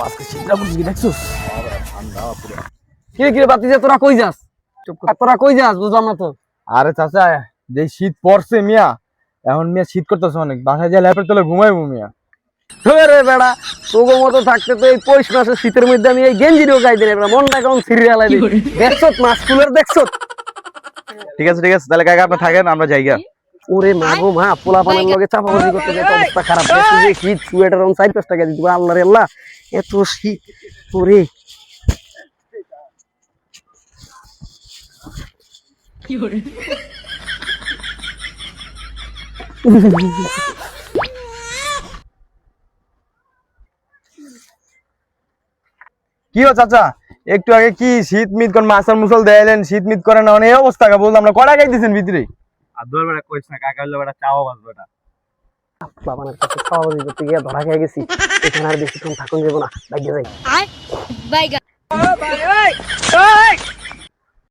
আজকে শীতটা বুঝবি দেখছিস কি বাতি যে তোরা কই যাস তোরা কই যাস বুঝলাম না তো। আরে চাচা যে শীত পড়ছে মিয়া, এখন মিয়া শীত করতেছে অনেক, বাসায় যা ল্যাপের তলে ঘুমাইবো মিয়া। রে বেড়া তোগো মতো থাকতে তো এই পৌষ মাসের শীতের মধ্যে আমি এই গেঞ্জিরও গাই দিই না, মনটা কেমন সিরিয়াল দেখছো মাছ ফুলের দেখছো। ঠিক আছে তাহলে কাকা আপনি থাকেন, আমরা যাইগা। ওরে মা গো মা, পোলা পানের লগে চাপাবাজি করতে যেতে অবস্থা খারাপ। দেখছি যে শীত সোয়েটার 4-5 টাকা দিতে আল্লাহ রে আল্লাহ, এত শীত। ওরে কি ও চাচা, একটু আগে কি শীত মিত কোন মাছার মুসল দেয়ালেন, শীত মিত করে না এই অবস্থা বললাম না, কড়া গাইতেছেন ভিতরে। আর দোর বেড়া কইস না, কাকা হইলো বেড়া চাও বাজবে না। বাবানের কাছে চাপাবাজি করতে গিয়ে ধরা খেয়ে গেছি, এখানে আর বেশিক্ষণ থাকুন যাবো না, বাইরে যাই।